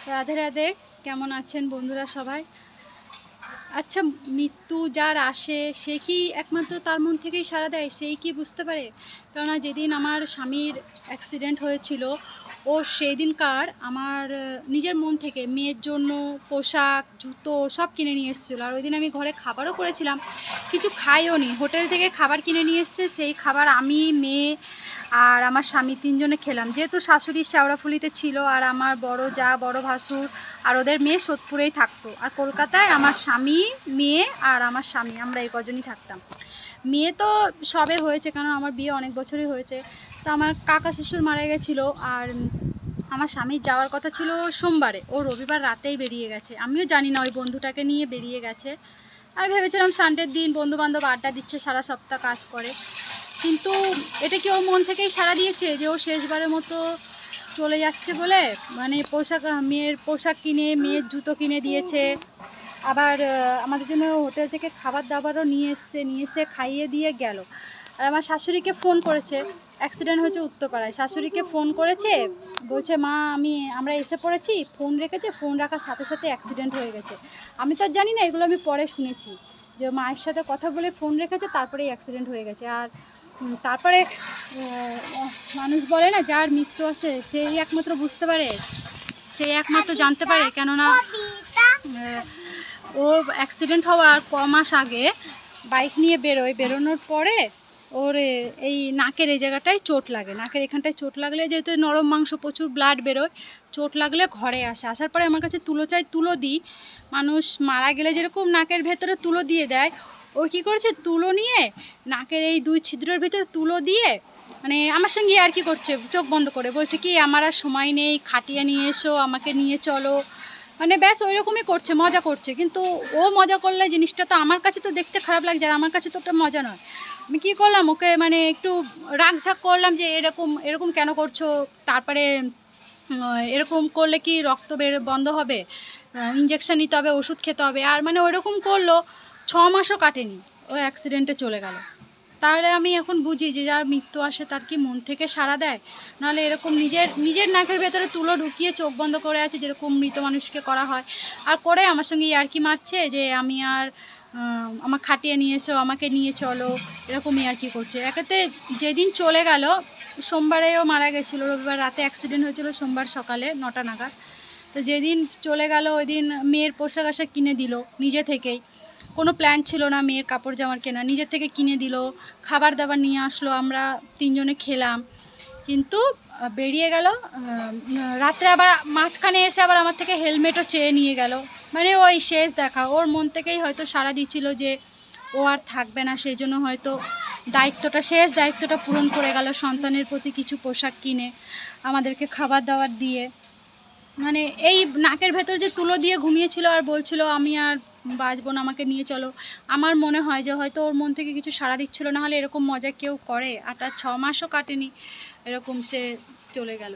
রাধে রাধে। কেমন আছেন বন্ধুরা সবাই? আচ্ছা, মৃত্যু যার আসে সে কি একমাত্র তার মন থেকেই সাড়া দেয়? সেই কি বুঝতে পারে? কেননা যেদিন আমার স্বামীর অ্যাক্সিডেন্ট হয়েছিল, ও সেই দিনকার আমার নিজের মন থেকে মেয়ের জন্য পোশাক, জুতো সব কিনে নিয়ে এসেছিলো। আর ওই দিন আমি ঘরে খাবারও করেছিলাম, কিছু খাইও নি। হোটেল থেকে খাবার কিনে নিয়ে এসছে, সেই খাবার আমি, মেয়ে আর আমার স্বামী তিনজনে খেলাম। যেহেতু শাশুড়ি শেওড়াফুলিতে ছিল আর আমার বড় জা, বড় ভাসুর আর ওদের মেয়ে সোদপুরেই থাকতো, আর কলকাতায় আমার স্বামী, মেয়ে আর আমার স্বামী, আমরা এই কজনই থাকতাম। মেয়ে তো সবে হয়েছে, কারণ আমার বিয়ে অনেক বছরই হয়েছে। তো আমার কাকা শ্বশুর মারা গেছিলো, আর আমার স্বামীর যাওয়ার কথা ছিল সোমবারে, ও রবিবার রাতেই বেরিয়ে গেছে। আমিও জানি না ওই বন্ধুটাকে নিয়ে বেরিয়ে গেছে। আমি ভেবেছিলাম সানডের দিন বন্ধুবান্ধব আড্ডা দিচ্ছে, সারা সপ্তাহ কাজ করে, কিন্তু এটা কি ওর মন থেকেই সাড়া দিয়েছে যে ও শেষবারের মতো চলে যাচ্ছে বলে? মানে পোশাক, মেয়ের পোশাক কিনে, মেয়ের জুতো কিনে দিয়েছে, আবার আমাদের জন্য হোটেল থেকে খাবার দাবারও নিয়ে এসে খাইয়ে দিয়ে গেল। আর আমার শাশুড়িকে ফোন করেছে, অ্যাক্সিডেন্ট হয়েছে উত্তরপাড়ায়, শাশুড়িকে ফোন করেছে, বলছে মা আমরা এসে পড়েছি, ফোন রেখেছে, ফোন রাখার সাথে সাথে অ্যাক্সিডেন্ট হয়ে গেছে। আমি তো আর জানি না, এগুলো আমি পরে শুনেছি যে মায়ের সাথে কথা বলে ফোন রেখেছে, তারপরেই অ্যাক্সিডেন্ট হয়ে গেছে। আর তারপরে মানুষ বলে না, যার মৃত্যু আসে সেই একমাত্র বুঝতে পারে, সেই একমাত্র জানতে পারে। কেননা ও অ্যাক্সিডেন্ট হওয়ার মাস আগে বাইক নিয়ে বেরোনোর পরে ওর এই নাকের এই জায়গাটায় চোট লাগে, নাকের এখানটায় চোট লাগলে, যেহেতু নরম মাংস, প্রচুর ব্লাড বেরোয়, চোট লাগলে ঘরে আসার পরে আমার কাছে তুলো চাই, তুলো দিই। মানুষ মারা গেলে যেরকম নাকের ভেতরে তুলো দিয়ে দেয়, ও কী করেছে, তুলো নিয়ে নাকের এই দুই ছিদ্রের ভেতরে তুলো দিয়ে মানে আমার সঙ্গে আর কি করছে, চোখ বন্ধ করে বলছে কি আমার আর সময় নেই, খাটিয়ে নিয়ে এসো, আমাকে নিয়ে চলো, মানে ব্যাস ওই রকমই করছে, মজা করছে। কিন্তু ও মজা করলে জিনিসটা তো আমার কাছে তো দেখতে খারাপ লাগছে, আর আমার কাছে তো ওটা মজা নয়। আমি কী করলাম, ওকে মানে একটু রাগঝাগ করলাম যে এরকম এরকম কেন করছো, তারপরে এরকম করলে কি রক্ত বন্ধ হবে, ইঞ্জেকশান নিতে হবে, ওষুধ খেতে হবে। আর মানে ওইরকম করলো, 6 মাসও কাটেনি, ও অ্যাক্সিডেন্টে চলে গেল। তাহলে আমি এখন বুঝি যে যার মৃত্যু আসে তার কি মন থেকে সাড়া দেয়? নাহলে এরকম নিজের নাকের ভেতরে তুলো ঢুকিয়ে চোখ বন্ধ করে আছে, যেরকম মৃত মানুষকে করা হয়, আর করে আমার সঙ্গে ইয়ার্কি মারছে যে আমি আর আমার খাটিয়ে নিয়ে এসো, আমাকে নিয়ে চলো, এরকম ইয়ার্কি করছে। একেতে যেদিন চলে গেল, সোমবারেও মারা গেছিলো, রবিবার রাতে অ্যাক্সিডেন্ট হয়েছিল, সোমবার সকালে 9টা নাগাদ। তো যেদিন চলে গেল ওই দিন মেয়ের পোশাক আশাক কিনে দিল নিজে থেকেই, কোনো প্ল্যান ছিল না মেয়ের কাপড় জামার কেনা, নিজের থেকে কিনে দিল, খাবার দাবার নিয়ে আসলো, আমরা তিনজনে খেলাম। কিন্তু বেরিয়ে গেল, রাত্রে আবার মাঝখানে এসে আবার আমার থেকে হেলমেটও চেয়ে নিয়ে গেল। মানে ওই শেষ দেখা, ওর মন থেকেই হয়তো সাড়া দিচ্ছিল যে ও আর থাকবে না, সেই জন্য হয়তো শেষ দায়িত্বটা পূরণ করে গেল, সন্তানের প্রতি কিছু পোশাক কিনে, আমাদেরকে খাবার দাবার দিয়ে। মানে এই নাকের ভেতর যে তুলো দিয়ে ঘুমিয়েছিল আর বলছিল আমি আর বাঁচবো না, আমাকে নিয়ে চলো, আমার মনে হয় যে হয়তো ওর মন থেকে কিছু সাড়া দিচ্ছিল, না হলে এরকম মজা কেউ করে? আর তার 6 মাসও কাটেনি, এরকম সে চলে গেল।